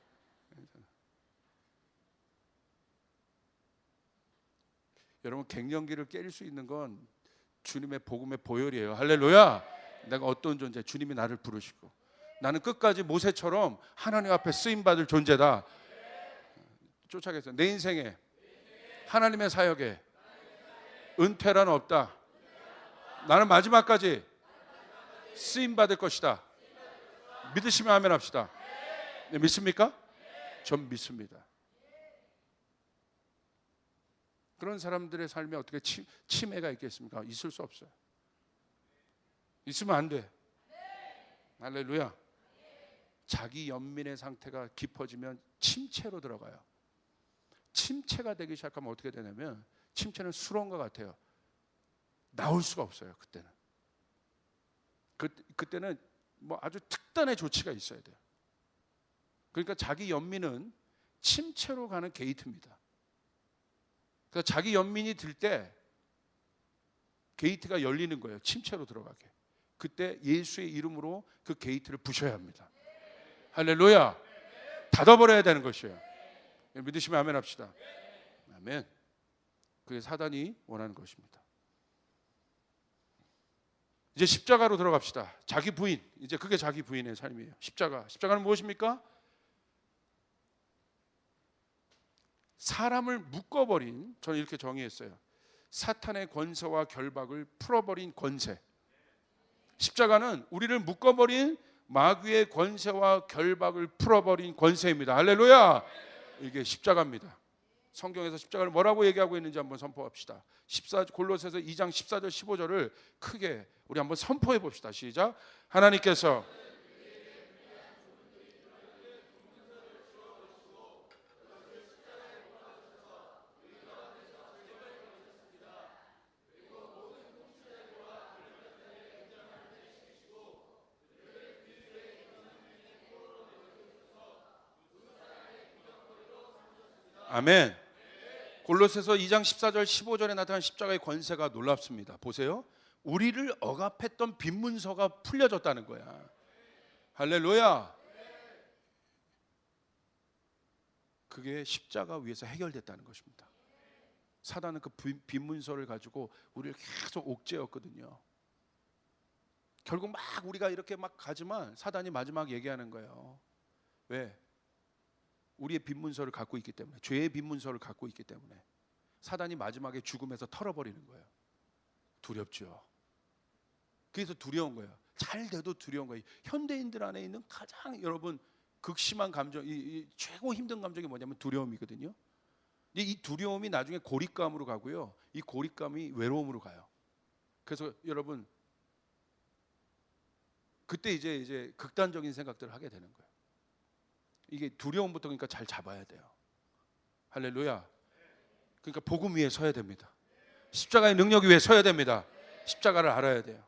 여러분 갱년기를 깰 수 있는 건 주님의 복음의 보혈이에요. 할렐루야. 내가 어떤 존재, 주님이 나를 부르시고 나는 끝까지 모세처럼 하나님 앞에 쓰임받을 존재다. 쫓아겠어요. 내 인생에 하나님의 사역에 은퇴란 없다. 나는 마지막까지 쓰임받을 것이다. 믿으시면 아멘 합시다. 네, 믿습니까? 전 믿습니다. 그런 사람들의 삶에 어떻게 치매가 있겠습니까? 있을 수 없어요. 있으면 안 돼. 할렐루야. 자기 연민의 상태가 깊어지면 침체로 들어가요. 침체가 되기 시작하면 어떻게 되냐면, 침체는 수렁과 같아요. 나올 수가 없어요. 그때는. 그때는 뭐 아주 특단의 조치가 있어야 돼요. 그러니까 자기 연민은 침체로 가는 게이트입니다. 그러니까 자기 연민이 들 때 게이트가 열리는 거예요. 침체로 들어가게. 그때 예수의 이름으로 그 게이트를 부셔야 합니다. 할렐루야. 닫아버려야 되는 것이에요. 믿으시면 아멘 합시다. 아멘. 그게 사단이 원하는 것입니다. 이제 십자가로 들어갑시다. 자기 부인. 이제 그게 자기 부인의 삶이에요. 십자가는 무엇입니까? 사람을 묶어버린, 저는 이렇게 정의했어요. 사탄의 권세와 결박을 풀어버린 권세. 십자가는 우리를 묶어버린 마귀의 권세와 결박을 풀어버린 권세입니다. 할렐루야. 이게 십자가입니다. 성경에서 십자가를 뭐라고 얘기하고 있는지 한번 선포합시다. 골로새서 2장 14절 15절을 크게 우리 한번 선포해 봅시다. 시작. 하나님께서 아멘. 골로새서 2장 14절 15절에 나타난 십자가의 권세가 놀랍습니다. 보세요. 우리를 억압했던 빈문서가 풀려졌다는 거야. 할렐루야. 그게 십자가 위에서 해결됐다는 것입니다. 사단은 그 빈 문서를 가지고 우리를 계속 옥죄었거든요. 결국 막 우리가 이렇게 막 가지만 사단이 마지막 얘기하는 거예요. 왜? 우리의 빈 문서를 갖고 있기 때문에, 죄의 빈 문서를 갖고 있기 때문에 사단이 마지막에 죽음에서 털어버리는 거예요. 두렵죠. 그래서 두려운 거예요. 잘 돼도 두려운 거예요. 현대인들 안에 있는 가장 여러분 극심한 감정, 이 최고 힘든 감정이 뭐냐면 두려움이거든요. 이 두려움이 나중에 고립감으로 가고요. 이 고립감이 외로움으로 가요. 그래서 여러분 그때 이제 극단적인 생각들을 하게 되는 거예요. 이게 두려움부터 그러니까 잘 잡아야 돼요. 할렐루야. 그러니까 복음 위에 서야 됩니다. 십자가의 능력 위에 서야 됩니다. 십자가를 알아야 돼요.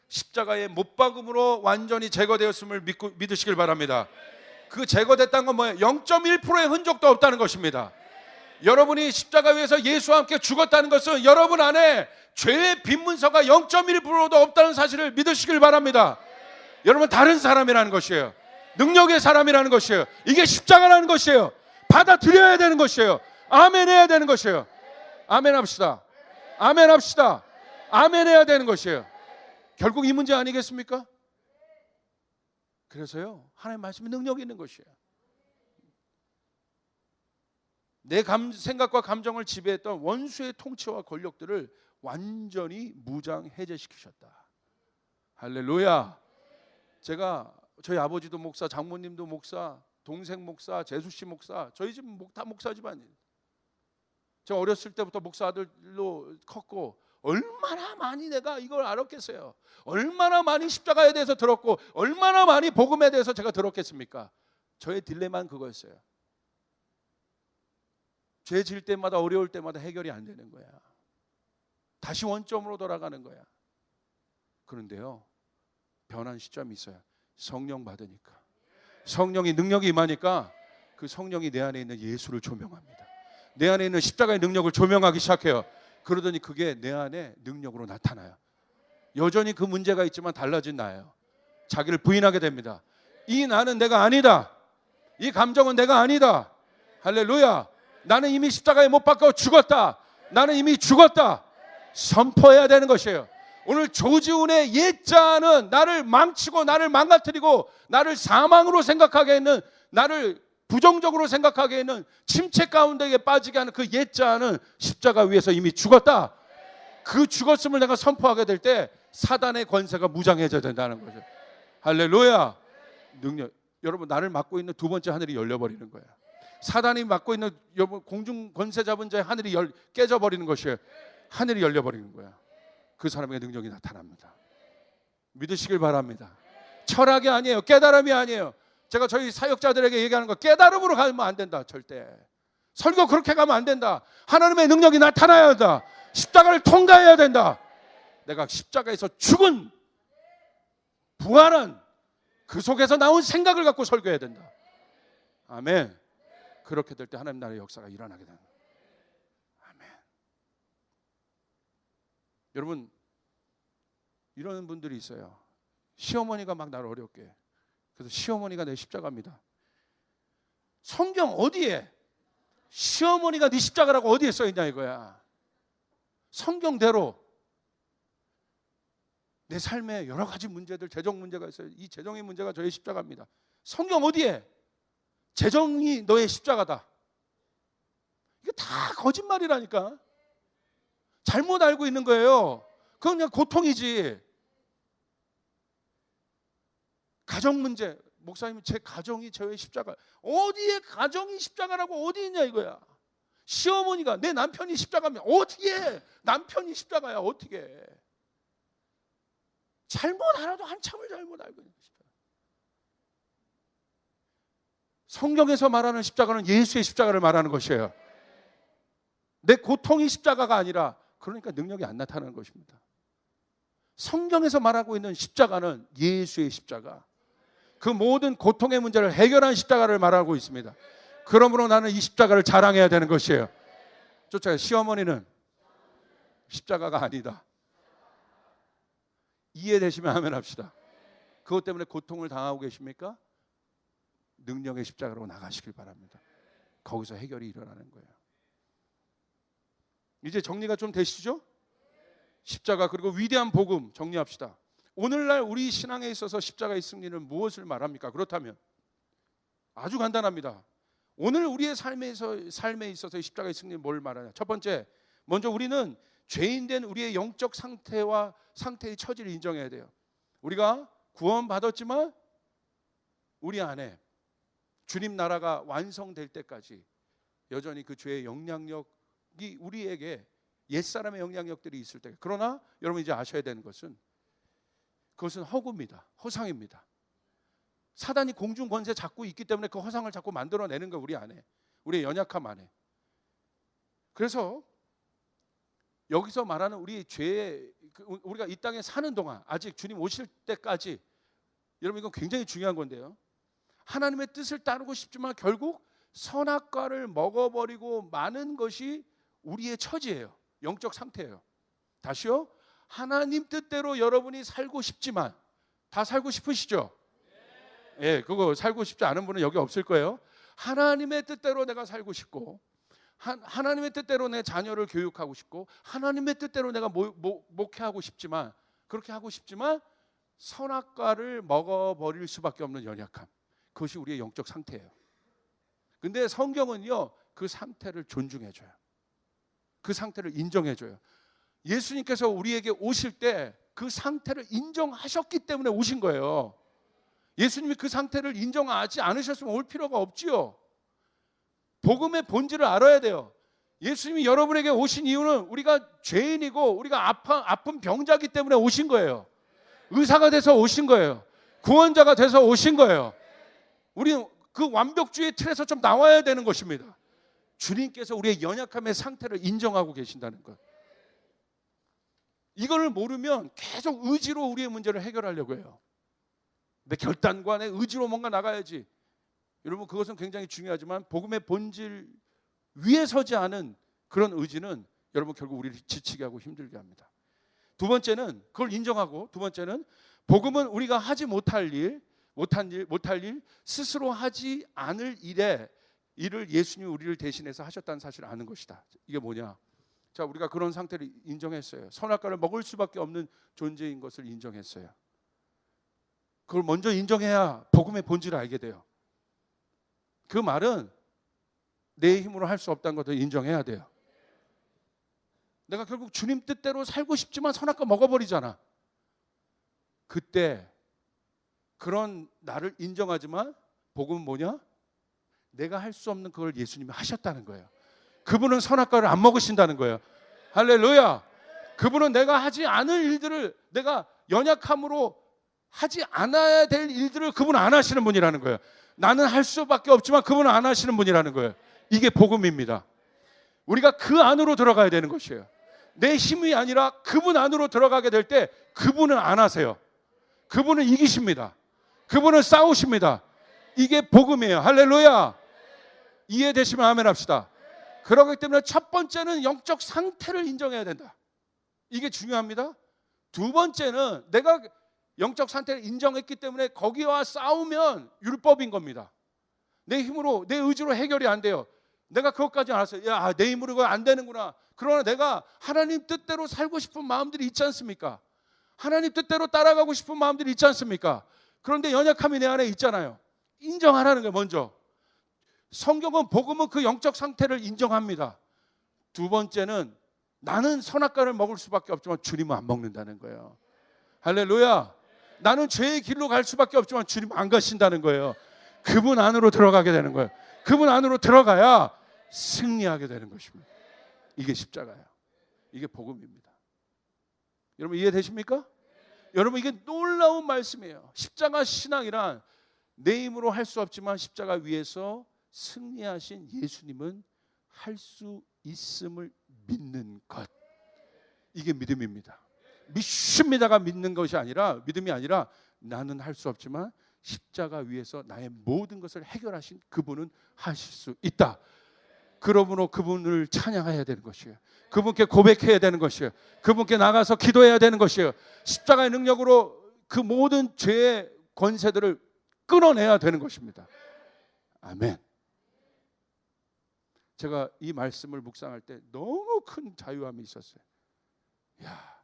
십자가의 못박음으로 완전히 제거되었음을 믿으시길 바랍니다. 그 제거됐다는 건 뭐예요? 0.1%의 흔적도 없다는 것입니다. 여러분이 십자가 위에서 예수와 함께 죽었다는 것은 여러분 안에 죄의 빈 문서가 0.1%도 없다는 사실을 믿으시길 바랍니다. 여러분 다른 사람이라는 것이에요. 능력의 사람이라는 것이에요. 이게 십자가라는 것이에요. 받아들여야 되는 것이에요. 아멘 해야 되는 것이에요. 아멘 합시다. 아멘 합시다. 아멘 해야 되는 것이에요. 결국 이 문제 아니겠습니까? 그래서요 하나님의 말씀이 능력이 있는 것이에요. 내 생각과 감정을 지배했던 원수의 통치와 권력들을 완전히 무장 해제시키셨다. 할렐루야. 제가 저희 아버지도 목사, 장모님도 목사, 동생 목사, 재수씨 목사, 저희 집 다 목사 집안이에요. 제가 어렸을 때부터 목사 아들로 컸고 얼마나 많이 내가 이걸 알았겠어요. 얼마나 많이 십자가에 대해서 들었고 얼마나 많이 복음에 대해서 제가 들었겠습니까? 저의 딜레마는 그거였어요. 죄 질 때마다 어려울 때마다 해결이 안 되는 거야. 다시 원점으로 돌아가는 거야. 그런데요 변한 시점이 있어요. 성령 받으니까, 성령이 능력이 임하니까 그 성령이 내 안에 있는 예수를 조명합니다. 내 안에 있는 십자가의 능력을 조명하기 시작해요. 그러더니 그게 내 안에 능력으로 나타나요. 여전히 그 문제가 있지만 달라진 나예요. 자기를 부인하게 됩니다. 이 나는 내가 아니다. 이 감정은 내가 아니다. 할렐루야. 나는 이미 십자가에 못 박혀 죽었다. 나는 이미 죽었다. 선포해야 되는 것이에요. 오늘 조지훈의 옛자는 나를 망치고 나를 망가뜨리고 나를 사망으로 생각하게 했는, 나를 부정적으로 생각하게 했는, 침체 가운데에 빠지게 하는 그 옛자는 십자가 위에서 이미 죽었다. 그 죽었음을 내가 선포하게 될 때 사단의 권세가 무장해져야 된다는 거죠. 할렐루야. 능력. 여러분 나를 맡고 있는 두 번째 하늘이 열려버리는 거예요. 사단이 맡고 있는 공중 권세 잡은 자의 하늘이 깨져버리는 것이에요. 하늘이 열려버리는 거야. 그 사람의 능력이 나타납니다. 믿으시길 바랍니다. 철학이 아니에요. 깨달음이 아니에요. 제가 저희 사역자들에게 얘기하는 거, 깨달음으로 가면 안 된다. 절대. 설교 그렇게 가면 안 된다. 하나님의 능력이 나타나야 한다. 십자가를 통과해야 된다. 내가 십자가에서 죽은 부활한 그 속에서 나온 생각을 갖고 설교해야 된다. 아멘. 그렇게 될 때 하나님 나라의 역사가 일어나게 된다. 아멘. 여러분 이런 분들이 있어요. 시어머니가 막 나를 어렵게 해. 그래서 시어머니가 내 십자가입니다. 성경 어디에 시어머니가 네 십자가라고 어디에 써있냐 이거야. 성경대로 내 삶에 여러 가지 문제들, 재정 문제가 있어요. 이 재정의 문제가 저의 십자가입니다. 성경 어디에 재정이 너의 십자가다. 이게 다 거짓말이라니까. 잘못 알고 있는 거예요. 그건 그냥 고통이지. 가정 문제, 목사님 제 가정이 저의 십자가. 어디에 가정이 십자가라고 어디 있냐 이거야. 시어머니가 내 남편이 십자가면 어떻게 남편이 십자가야 어떻게. 잘못 알아도 한참을 잘못 알고 있는 십자가. 성경에서 말하는 십자가는 예수의 십자가를 말하는 것이에요. 내 고통이 십자가가 아니라, 그러니까 능력이 안 나타나는 것입니다. 성경에서 말하고 있는 십자가는 예수의 십자가, 그 모든 고통의 문제를 해결한 십자가를 말하고 있습니다. 그러므로 나는 이 십자가를 자랑해야 되는 것이에요. 쫓아요. 시어머니는 십자가가 아니다. 이해되시면 아멘 합시다. 그것 때문에 고통을 당하고 계십니까? 능력의 십자가로 나가시길 바랍니다. 거기서 해결이 일어나는 거예요. 이제 정리가 좀 되시죠? 십자가 그리고 위대한 복음 정리합시다. 오늘날 우리 신앙에 있어서 십자가의 승리는 무엇을 말합니까? 그렇다면 아주 간단합니다. 오늘 우리의 삶에 있어서 십자가의 승리는 뭘 말하냐? 첫 번째, 먼저 우리는 죄인된 우리의 영적 상태의 처지를 인정해야 돼요. 우리가 구원받았지만 우리 안에 주님 나라가 완성될 때까지 여전히 그 죄의 영향력이 우리에게 옛사람의 영향력들이 있을 때, 그러나 여러분 이제 아셔야 되는 것은 그것은 허구입니다. 허상입니다. 사단이 공중 권세 잡고 있기 때문에 그 허상을 자꾸 만들어내는 거예요. 우리 안에, 우리의 연약함 안에. 그래서 여기서 말하는 우리 죄의, 우리가 이 땅에 사는 동안 아직 주님 오실 때까지, 여러분 이건 굉장히 중요한 건데요, 하나님의 뜻을 따르고 싶지만 결국 선악과를 먹어버리고 마는 것이 우리의 처지예요. 영적 상태예요. 다시요, 하나님 뜻대로 여러분이 살고 싶지만, 다 살고 싶으시죠? 예, 그거 살고 싶지 않은 분은 여기 없을 거예요. 하나님의 뜻대로 내가 살고 싶고, 하나님의 뜻대로 내 자녀를 교육하고 싶고, 하나님의 뜻대로 내가 목회하고 싶지만, 그렇게 하고 싶지만 선악과를 먹어버릴 수밖에 없는 연약함, 그것이 우리의 영적 상태예요. 근데 성경은요, 그 상태를 존중해줘요. 그 상태를 인정해줘요. 예수님께서 우리에게 오실 때 그 상태를 인정하셨기 때문에 오신 거예요. 예수님이 그 상태를 인정하지 않으셨으면 올 필요가 없지요. 복음의 본질을 알아야 돼요. 예수님이 여러분에게 오신 이유는 우리가 죄인이고 우리가 아픈 병자기 때문에 오신 거예요. 의사가 돼서 오신 거예요. 구원자가 돼서 오신 거예요. 우리는 그 완벽주의 틀에서 좀 나와야 되는 것입니다. 주님께서 우리의 연약함의 상태를 인정하고 계신다는 것. 이걸 모르면 계속 의지로 우리의 문제를 해결하려고 해요. 내 결단과 내 의지로 뭔가 나가야지. 여러분 그것은 굉장히 중요하지만 복음의 본질 위에 서지 않은 그런 의지는 여러분 결국 우리를 지치게 하고 힘들게 합니다. 두 번째는 그걸 인정하고, 두 번째는 복음은 우리가 하지 못할 일, 스스로 하지 않을 일을 예수님이 우리를 대신해서 하셨다는 사실을 아는 것이다. 이게 뭐냐? 자, 우리가 그런 상태를 인정했어요. 선악과를 먹을 수밖에 없는 존재인 것을 인정했어요. 그걸 먼저 인정해야 복음의 본질을 알게 돼요. 그 말은 내 힘으로 할 수 없다는 것도 인정해야 돼요. 내가 결국 주님 뜻대로 살고 싶지만 선악과 먹어버리잖아. 그때 그런 나를 인정하지만 복음은 뭐냐? 내가 할 수 없는 그걸 예수님이 하셨다는 거예요. 그분은 선악과를 안 먹으신다는 거예요. 할렐루야. 그분은 내가 하지 않을 일들을, 내가 연약함으로 하지 않아야 될 일들을 그분은 안 하시는 분이라는 거예요. 나는 할 수밖에 없지만 그분은 안 하시는 분이라는 거예요. 이게 복음입니다. 우리가 그 안으로 들어가야 되는 것이에요. 내 힘이 아니라 그분 안으로 들어가게 될 때 그분은 안 하세요. 그분은 이기십니다. 그분은 싸우십니다. 이게 복음이에요. 할렐루야. 이해되시면 아멘 합시다. 그렇기 때문에 첫 번째는 영적 상태를 인정해야 된다. 이게 중요합니다. 두 번째는 내가 영적 상태를 인정했기 때문에 거기와 싸우면 율법인 겁니다. 내 힘으로, 내 의지로 해결이 안 돼요. 내가 그것까지 알았어요. 야, 내 힘으로 그거 안 되는구나. 그러나 내가 하나님 뜻대로 살고 싶은 마음들이 있지 않습니까? 하나님 뜻대로 따라가고 싶은 마음들이 있지 않습니까? 그런데 연약함이 내 안에 있잖아요. 인정하라는 거예요. 먼저 성경은, 복음은 그 영적 상태를 인정합니다. 두 번째는 나는 선악과를 먹을 수밖에 없지만 주님은 안 먹는다는 거예요. 할렐루야. 나는 죄의 길로 갈 수밖에 없지만 주님 안 가신다는 거예요. 그분 안으로 들어가게 되는 거예요. 그분 안으로 들어가야 승리하게 되는 것입니다. 이게 십자가예요. 이게 복음입니다. 여러분 이해되십니까? 여러분 이게 놀라운 말씀이에요. 십자가 신앙이란 내 힘으로 할 수 없지만 십자가 위에서 승리하신 예수님은 할 수 있음을 믿는 것. 이게 믿음입니다. 믿습니다가 믿는 것이 아니라, 믿음이 아니라 나는 할 수 없지만 십자가 위에서 나의 모든 것을 해결하신 그분은 하실 수 있다. 그러므로 그분을 찬양해야 되는 것이에요. 그분께 고백해야 되는 것이에요. 그분께 나가서 기도해야 되는 것이에요. 십자가의 능력으로 그 모든 죄의 권세들을 끊어내야 되는 것입니다. 아멘. 제가 이 말씀을 묵상할 때 너무 큰 자유함이 있었어요. 야,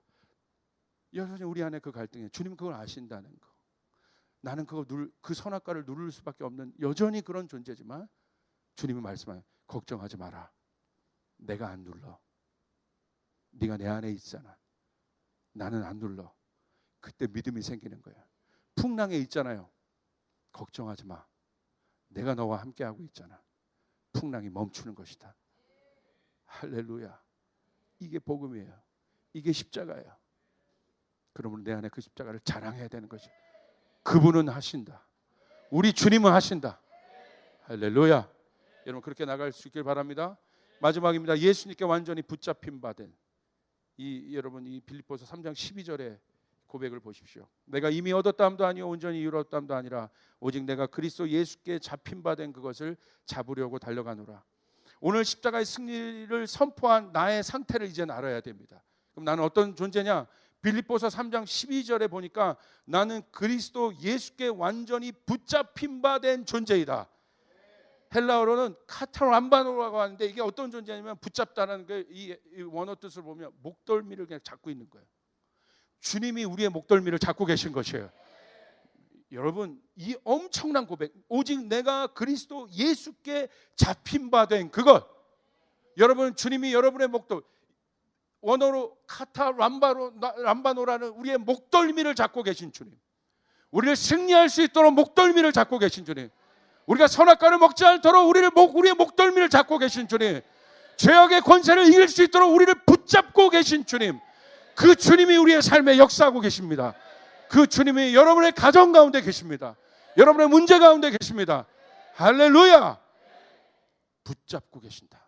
여러분 우리 안에 그 갈등에 주님 그걸 아신다는 거. 나는 그 선악과를 누를 수밖에 없는 여전히 그런 존재지만 주님이 말씀하세요. 걱정하지 마라. 내가 안 눌러. 네가 내 안에 있잖아. 나는 안 눌러. 그때 믿음이 생기는 거야. 풍랑에 있잖아요. 걱정하지 마. 내가 너와 함께하고 있잖아. 풍랑이 멈추는 것이다. 할렐루야. 이게 복음이에요. 이게 십자가예요. 그러면 내 안에 그 십자가를 자랑해야 되는 것이. 그분은 하신다. 우리 주님은 하신다. 할렐루야. 여러분 그렇게 나갈 수 있길 바랍니다. 마지막입니다. 예수님께 완전히 붙잡힌 바된 여러분 이 빌립보서 3장 12절에 고백을 보십시오. 내가 이미 얻었다함도 아니요 온전히 이루었다함도 아니라 오직 내가 그리스도 예수께 잡힌 바 된 그것을 잡으려고 달려가노라. 오늘 십자가의 승리를 선포한 나의 상태를 이제는 알아야 됩니다. 그럼 나는 어떤 존재냐? 빌립보서 3장 12절에 보니까 나는 그리스도 예수께 완전히 붙잡힌 바 된 존재이다. 헬라어로는 카타람바노라고 하는데 이게 어떤 존재냐면 붙잡다라는 게 이 원어 뜻을 보면 목덜미를 그냥 잡고 있는 거예요. 주님이 우리의 목덜미를 잡고 계신 것이에요. 여러분 이 엄청난 고백, 오직 내가 그리스도 예수께 잡힌 바 된 그것. 여러분 주님이 여러분의 목덜, 원어로 카타람바노라는 우리의 목덜미를 잡고 계신 주님, 우리를 승리할 수 있도록 목덜미를 잡고 계신 주님, 우리가 선악과를 먹지 않도록 우리의 목덜미를 잡고 계신 주님, 죄악의 권세를 이길 수 있도록 우리를 붙잡고 계신 주님, 그 주님이 우리의 삶에 역사하고 계십니다. 그 주님이 여러분의 가정 가운데 계십니다. 여러분의 문제 가운데 계십니다. 할렐루야. 붙잡고 계신다.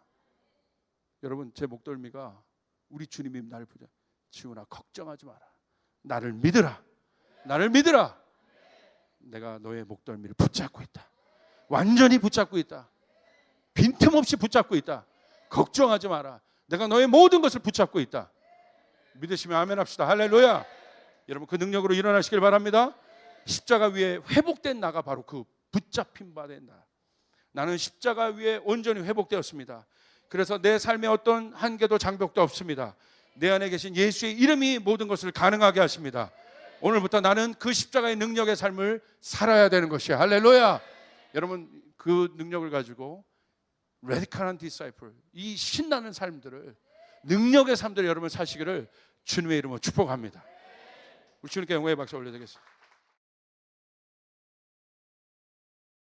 여러분 제 목덜미가 우리 주님이 나를 붙잡. 지훈아 걱정하지 마라. 나를 믿으라. 나를 믿으라. 내가 너의 목덜미를 붙잡고 있다. 완전히 붙잡고 있다. 빈틈없이 붙잡고 있다. 걱정하지 마라. 내가 너의 모든 것을 붙잡고 있다. 믿으시면 아멘 합시다. 할렐루야. 여러분 그 능력으로 일어나시길 바랍니다. 십자가 위에 회복된 나가 바로 그 붙잡힌 바 된 나. 나는 십자가 위에 온전히 회복되었습니다. 그래서 내 삶에 어떤 한계도 장벽도 없습니다. 내 안에 계신 예수의 이름이 모든 것을 가능하게 하십니다. 오늘부터 나는 그 십자가의 능력의 삶을 살아야 되는 것이에요. 할렐루야. 여러분 그 능력을 가지고 레디컬한 디사이플, 이 신나는 삶들을, 능력의 삶들을 여러분 사시기를 주님의 이름으로 축복합니다. 우리 주님께 영광의 박수 올려드리겠습니다.